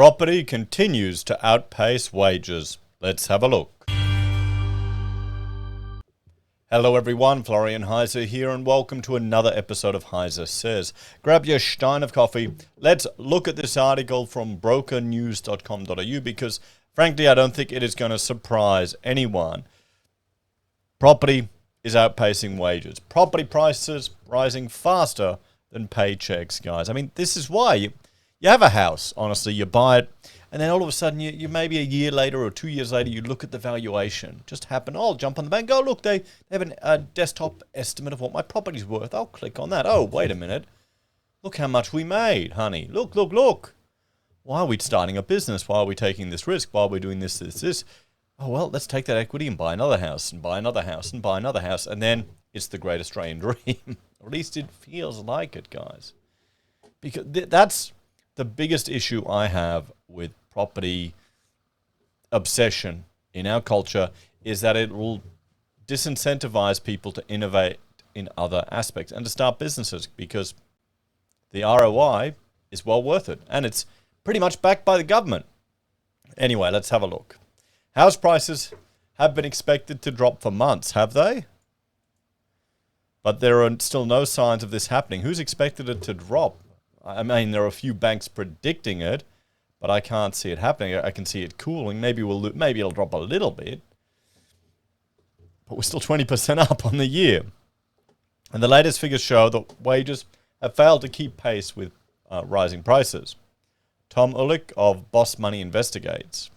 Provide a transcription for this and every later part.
Property continues to outpace wages. Let's have a look. Hello everyone, Florian.Heise here, and welcome to another episode of HeiseSays. Grab your stein of coffee. Let's look at this article from brokernews.com.au because, frankly, I don't think it is going to surprise anyone. Property is outpacing wages. Property prices rising faster than paychecks, guys. I mean, this is why you have a house, honestly, you buy it, and then all of a sudden, you maybe a year later or 2 years later, you look at the valuation. Just happened. Oh, I'll jump on the bank. Oh, look, they have a desktop estimate of what my property's worth. I'll click on that. Oh, wait a minute. Look how much we made, honey. Look, look, look. Why are we starting a business? Why are we taking this risk? Why are we doing this, this, this? Oh, well, let's take that equity and buy another house and buy another house and buy another house. And then it's the great Australian dream. Or at least it feels like it, guys. Because that's the biggest issue I have with property obsession in our culture, is that it will disincentivize people to innovate in other aspects and to start businesses, because the ROI is well worth it and it's pretty much backed by the government. Anyway, let's have a look. House prices have been expected to drop for months, have they? But there are still no signs of this happening. Who's expected it to drop? I mean, there are a few banks predicting it, but I can't see it happening. I can see it cooling. Maybe it'll drop a little bit, but we're still 20% up on the year. And the latest figures show that wages have failed to keep pace with rising prices. Tom Ulick of Boss Money investigates.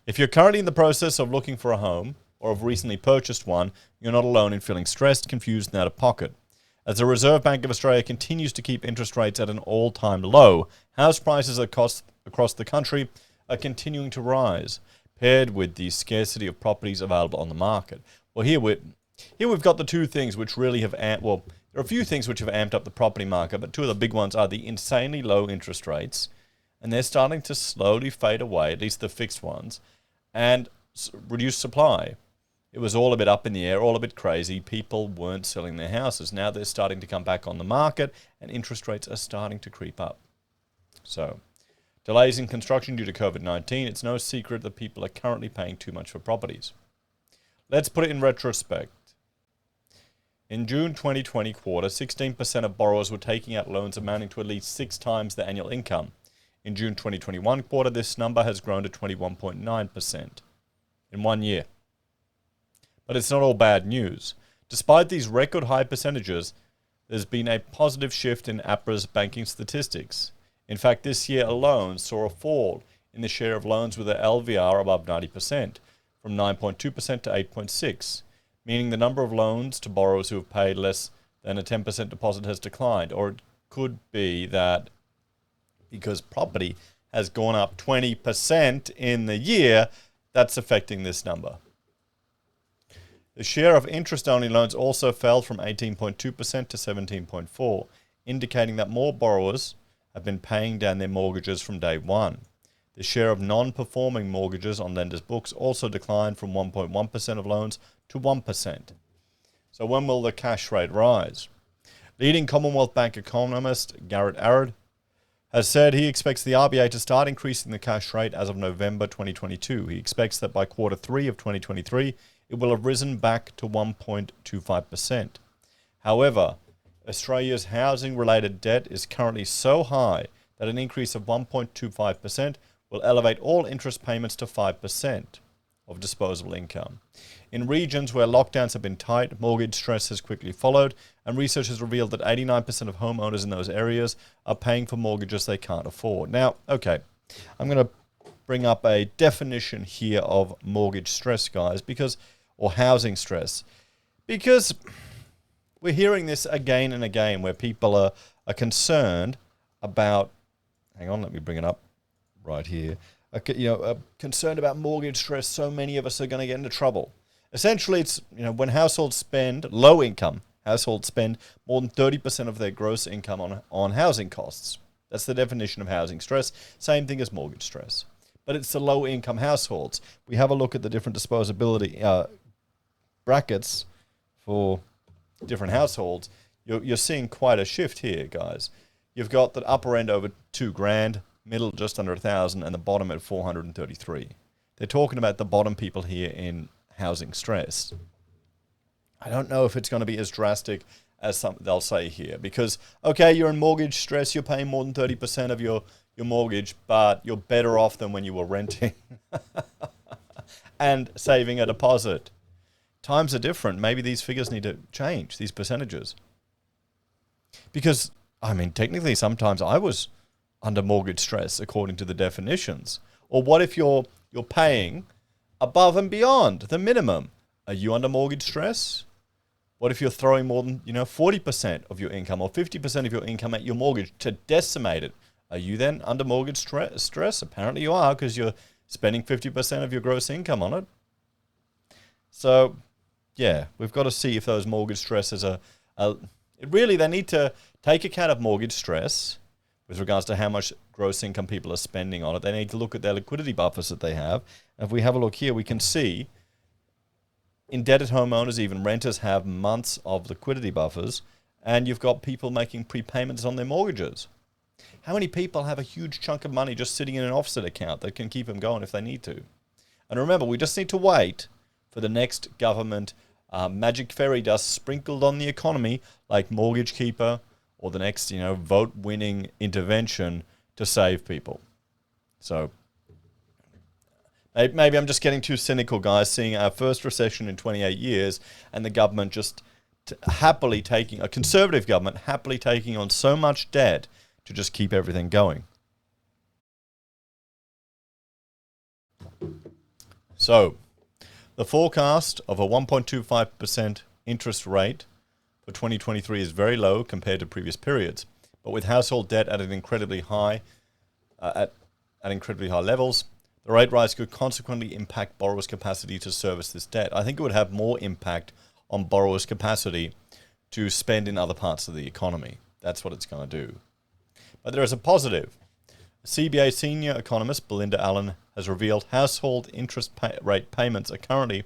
If you're currently in the process of looking for a home or have recently purchased one, you're not alone in feeling stressed, confused, and out of pocket. As the Reserve Bank of Australia continues to keep interest rates at an all-time low, house prices across the country are continuing to rise, paired with the scarcity of properties available on the market. Well, here we've got the two things which really have there are a few things which have amped up the property market, but two of the big ones are the insanely low interest rates, and they're starting to slowly fade away, at least the fixed ones, and reduce supply. It was all a bit up in the air, all a bit crazy. People weren't selling their houses. Now they're starting to come back on the market, and interest rates are starting to creep up. So, delays in construction due to COVID-19. It's no secret that people are currently paying too much for properties. Let's put it in retrospect. In June 2020 quarter, 16% of borrowers were taking out loans amounting to at least 6 times their annual income. In June 2021 quarter, this number has grown to 21.9% in 1 year. But it's not all bad news. Despite these record high percentages, there's been a positive shift in APRA's banking statistics. In fact, this year alone saw a fall in the share of loans with an LVR above 90%, from 9.2% to 8.6%, meaning the number of loans to borrowers who have paid less than a 10% deposit has declined. Or it could be that because property has gone up 20% in the year, that's affecting this number. The share of interest-only loans also fell from 18.2% to 17.4%, indicating that more borrowers have been paying down their mortgages from day one. The share of non-performing mortgages on lenders' books also declined from 1.1% of loans to 1%. So when will the cash rate rise? Leading Commonwealth Bank economist Garrett Arad has said he expects the RBA to start increasing the cash rate as of November 2022. He expects that by quarter 3 of 2023, it will have risen back to 1.25%. However, Australia's housing-related debt is currently so high that an increase of 1.25% will elevate all interest payments to 5% of disposable income. In regions where lockdowns have been tight, mortgage stress has quickly followed, and research has revealed that 89% of homeowners in those areas are paying for mortgages they can't afford. Now, okay, I'm going to bring up a definition here of mortgage stress, guys, or housing stress, because we're hearing this again and again where people are concerned about, hang on, let me bring it up right here, concerned about mortgage stress. So many of us are going to get into trouble. Essentially, it's, when households spend, low-income households spend more than 30% of their gross income on housing costs. That's the definition of housing stress. Same thing as mortgage stress. But it's the low-income households. We have a look at the different disposability brackets for different households. You're seeing quite a shift here, guys. You've got the upper end over $2,000, middle just under 1,000, and the bottom at 433. They're talking about the bottom people here in housing stress. I don't know if it's going to be as drastic as some they'll say here, because, okay, you're in mortgage stress, you're paying more than 30% of your mortgage, but you're better off than when you were renting and saving a deposit. Times are different. Maybe these figures need to change, these percentages. Because, I mean, technically, sometimes I was under mortgage stress according to the definitions. Or what if you're paying above and beyond the minimum? Are you under mortgage stress? What if you're throwing more than 40% of your income or 50% of your income at your mortgage to decimate it? Are you then under mortgage stress? Apparently you are, because you're spending 50% of your gross income on it. So, yeah, we've got to see if those mortgage stresses are really, they need to take account of mortgage stress with regards to how much gross income people are spending on it. They need to look at their liquidity buffers that they have. And if we have a look here, we can see indebted homeowners, even renters, have months of liquidity buffers, and you've got people making prepayments on their mortgages. How many people have a huge chunk of money just sitting in an offset account that can keep them going if they need to? And remember, we just need to wait for the next government magic fairy dust sprinkled on the economy, like Mortgage Keeper, or the next, vote-winning intervention to save people. So maybe I'm just getting too cynical, guys, seeing our first recession in 28 years and the government just happily taking, a conservative government happily taking on so much debt to just keep everything going. So, the forecast of a 1.25% interest rate for 2023 is very low compared to previous periods. But with household debt at an incredibly high, at incredibly high levels, the rate rise could consequently impact borrowers' capacity to service this debt. I think it would have more impact on borrowers' capacity to spend in other parts of the economy. That's what it's going to do. But there is a positive. CBA senior economist Belinda Allen has revealed household interest rate payments are currently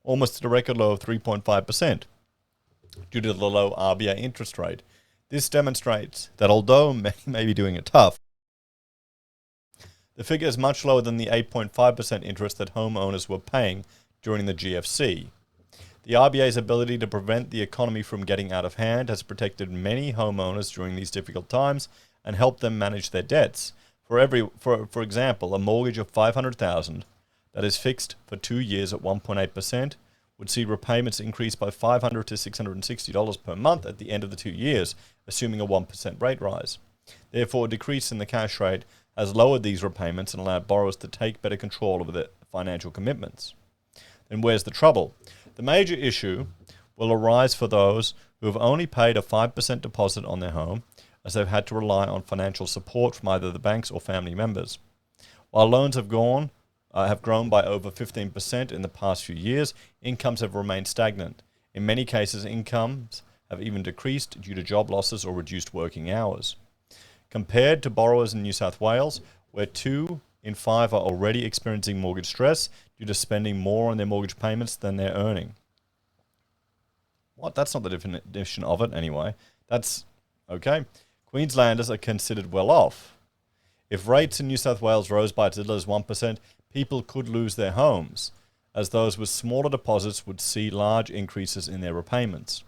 almost at a record low of 3.5% due to the low RBA interest rate. This demonstrates that although many may be doing it tough, the figure is much lower than the 8.5% interest that homeowners were paying during the GFC. The RBA's ability to prevent the economy from getting out of hand has protected many homeowners during these difficult times and helped them manage their debts. For example, a mortgage of $500,000 that is fixed for 2 years at 1.8% would see repayments increase by $500 to $660 per month at the end of the 2 years, assuming a 1% rate rise. Therefore, a decrease in the cash rate has lowered these repayments and allowed borrowers to take better control over their financial commitments. Then where's the trouble? The major issue will arise for those who have only paid a 5% deposit on their home, as they've had to rely on financial support from either the banks or family members. While loans have grown by over 15% in the past few years, incomes have remained stagnant. In many cases, incomes have even decreased due to job losses or reduced working hours. Compared to borrowers in New South Wales, where 2 in 5 are already experiencing mortgage stress due to spending more on their mortgage payments than they're earning. What? That's not the definition of it anyway. That's okay. Queenslanders are considered well off. If rates in New South Wales rose by as little as 1%, people could lose their homes, as those with smaller deposits would see large increases in their repayments.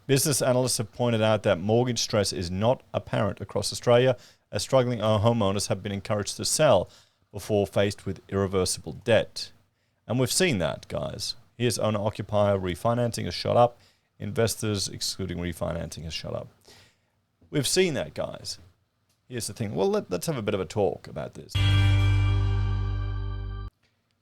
Business analysts have pointed out that mortgage stress is not apparent across Australia, as struggling homeowners have been encouraged to sell before faced with irreversible debt. And we've seen that, guys. Here's owner-occupier refinancing has shot up. Investors, excluding refinancing, has shot up. We've seen that, guys. Here's the thing. Well, let's have a bit of a talk about this.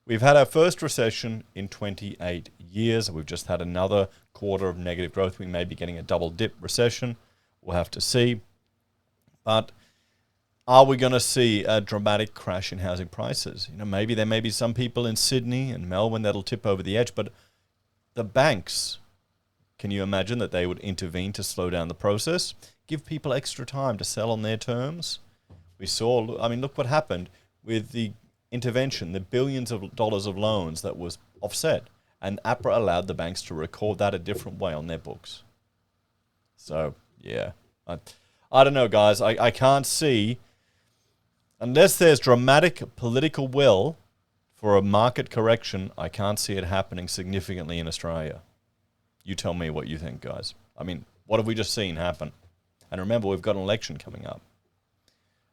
We've had our first recession in 28 years. We've just had another quarter of negative growth. We may be getting a double dip recession. We'll have to see. But are we going to see a dramatic crash in housing prices? Maybe there may be some people in Sydney and Melbourne that'll tip over the edge, but the banks, can you imagine that they would intervene to slow down the process? Give people extra time to sell on their terms. Look what happened with the intervention, the billions of dollars of loans that was offset, and APRA allowed the banks to record that a different way on their books. So, yeah. I don't know, guys. I can't see Unless there's dramatic political will for a market correction, I can't see it happening significantly in Australia. You tell me what you think, guys. I mean, what have we just seen happen? And remember, we've got an election coming up.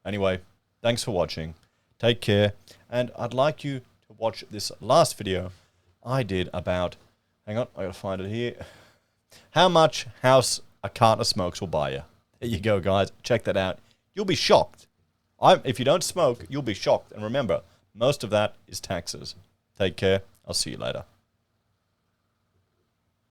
Anyway, thanks for watching. Take care. And I'd like you to watch this last video I did about, hang on, I gotta find it here. How much house a carton of smokes will buy you. There you go, guys. Check that out. You'll be shocked. If you don't smoke, you'll be shocked. And remember, most of that is taxes. Take care. I'll see you later.